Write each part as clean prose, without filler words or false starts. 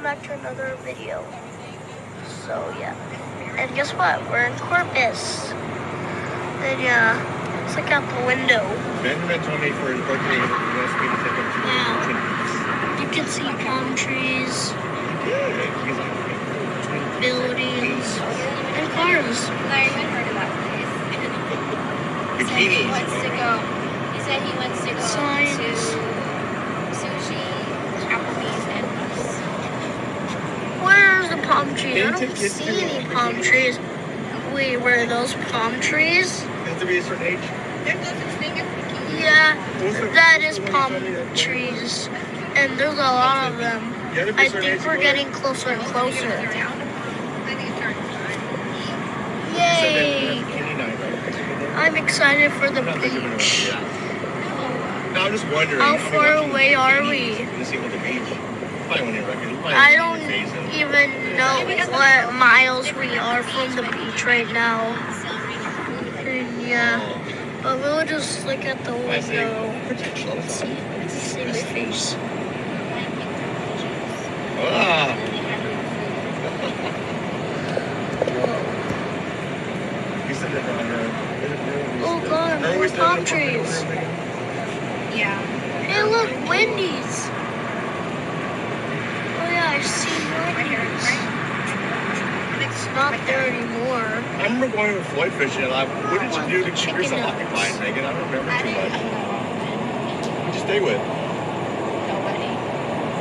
welcome back to another video. So yeah, and guess what? We're in Corpus. And yeah, let's look out the window. Benjamin told me for his birthday he wants me to take him to you can see palm trees, buildings, and cars. I haven't heard of that place. He said he wants to go. He said he wants to go to sushi, Applebee's, and Moose. Where's the palm trees? I don't see any palm trees. Wait, where are those palm trees? Has to be a certain age. There's no such thing as bikini. Yeah, that is palm trees. And there's a lot of them. I think we're getting closer and closer. Yay! I'm excited for the beach. No, I'm just wondering. How far away are we? I don't even know what miles we are from the beach right now. And yeah, but we'll just look at the window. Let's see my face. Ah. Oh god, more palm trees. Yeah. Hey look, Wendy's. Oh yeah, I see Wendy's. It's not there anymore. I remember going to fly fishing and what did you do to keep yourself occupied, Megan? I don't remember too much. Who'd you stay with? Nobody.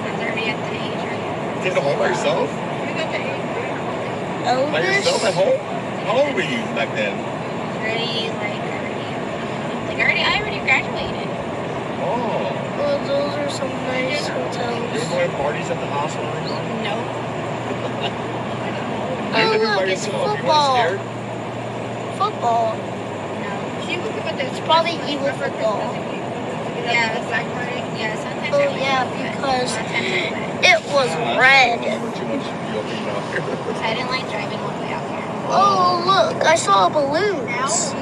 It's already at the age where You stayed at home by yourself? we got the age where Elvis? By yourself at home? How old were you back then? I already graduated. Oh. Well, those are some nice You were hotels. going to parties at the hospital? No. Oh look, it's football. Football. No. She was about It's probably evil football. Yeah, it's like yeah, sometimes Oh yeah, because it was red. I didn't like driving all the way out here. Oh look, I saw balloons.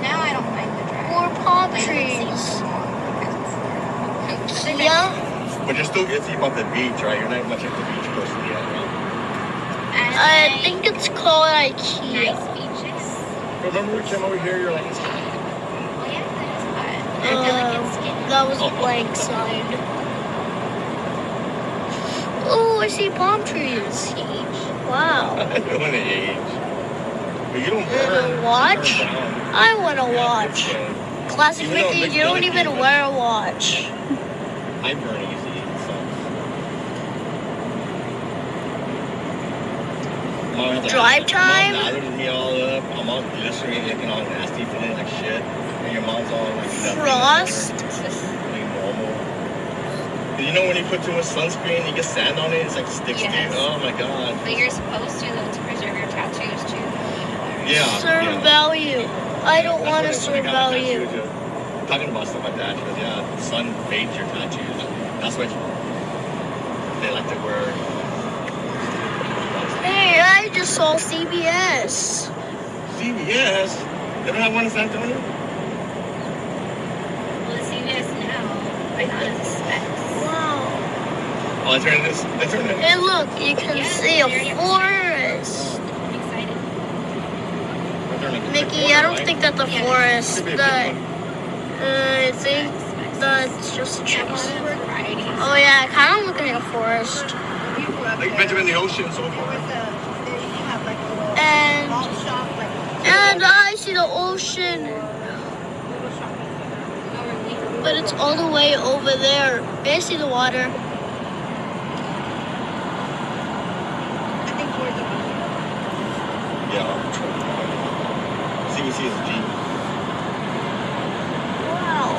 Now I don't like the drive. More palm trees. Yeah. But you're still iffy about the beach, right? You're not much at the beach person yet, right? I think it's called Nice IKEA. beaches. Remember we came over here, you're like, it's hot. Well, yeah, that is hot. I feel like it's skinny. That was a blank side. Oh, I see palm trees. Wow. I don't want to age. But you don't You wanna watch? I want to watch. Classic Even though Mickey, Mickey you don't doesn't even keep it. wear a watch. I burn easy, so. Drive time? Mom lathered me all up. I'm all glycerine, looking all nasty, feeling like shit. And your mom's all like nothing. Frost? Like normal. You know when you put too much sunscreen, you get sand on it, it's like sticks to you. Yes. Oh my god. But you're supposed to, though, to preserve your tattoos, too. Yeah. Serve yeah. value. I don't want to That's what serve they got my value. tattoo, too. Talking about stuff like that, because yeah, the sun fades your tattoos. That's what they like to wear. Hey, I just saw CBS. CBS? They don't have one in San Antonio? Well, it's CVS now, but not as a specs. Wow. Oh, they turned this. Hey, look, you can Yeah, see a very forest. I'm excited. Mickey, I don't think that's a forest. Could be a That, big one. I think that's just trees. Varieties. Oh yeah, kind of looking like a forest. Like Benjamin the Ocean so far. And I see the ocean, but it's all the way over there. I see the water. Yeah. CBC is G. Wow.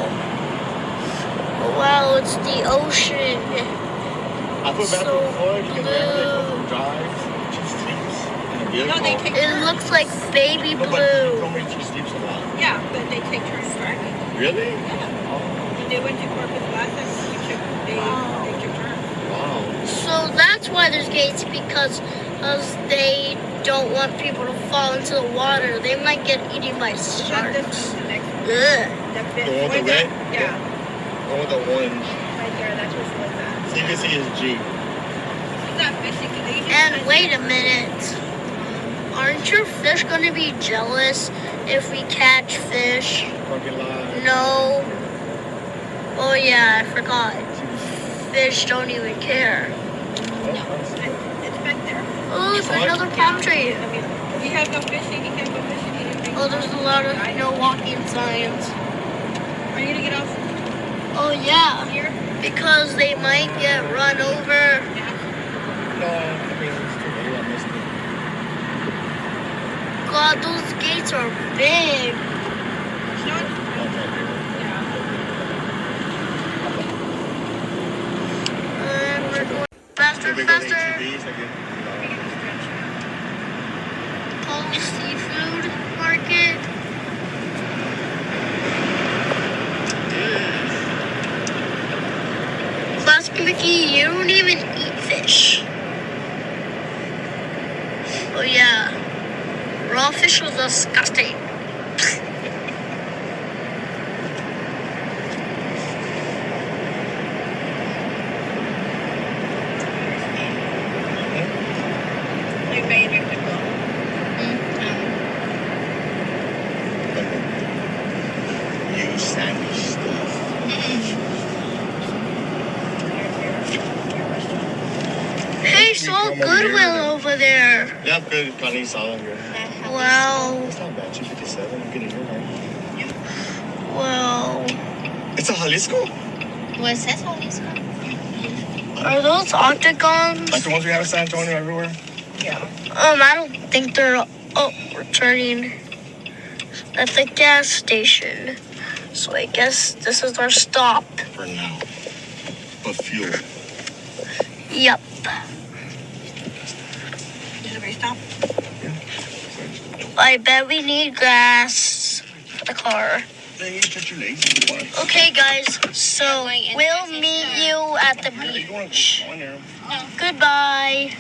Wow, it's the ocean. I put back So from Floyd, you can blue. never drives, she sleeps, and a vehicle. No, they take It looks like baby No, but you blue. told me she sleeps a lot. Yeah, but they take turns driving. Really? Yeah. When they went to Corpus last time, they took turns. Wow. So that's why there's gates, because they don't want people to fall into the water. They might get eaten by Not this sharks. one, the next one. Ugh. The The one with the red? Yeah, One with the orange. right there, that's what's like that. CBC is G. not fishing. 'Cause they usually And fish wait a there. minute. Aren't your fish gonna be jealous if we catch fish? Parking lot. No. Oh yeah, I forgot. Fish don't even care. It's back there. Oh, there's another palm tree. I mean, we have no fishing. You can't go fishing. You didn't bring Oh, there's a lot of no walking signs. Are you gonna get off Oh yeah, here? because they might get run over. No, I mean, it's too late. I missed it. God, those gates are big. Sean? And we're going faster and Maybe go to faster. HEBs, like, Paul Seafood Market. Classic Mickey, you don't even eat fish. Oh yeah, raw fish was disgusting. They made it to go. you sandy stuff. Hey, saw Goodwill over there. Yeah, good. Connie saw here. Wow. It's not bad. 257. I'm getting here, right? Wow. It's a Jalisco? Well, it says Jalisco. Are those octagons? Like the ones we have in San Antonio everywhere? I don't think they're. Oh, we're turning at the gas station. So I guess this is our stop. For now. But fuel. Yep. Did everybody stop? I bet we need gas for the car. Then you touch your legs. What? Okay, guys. So we'll meet you at the Yeah, you want beach. to go on there. Goodbye.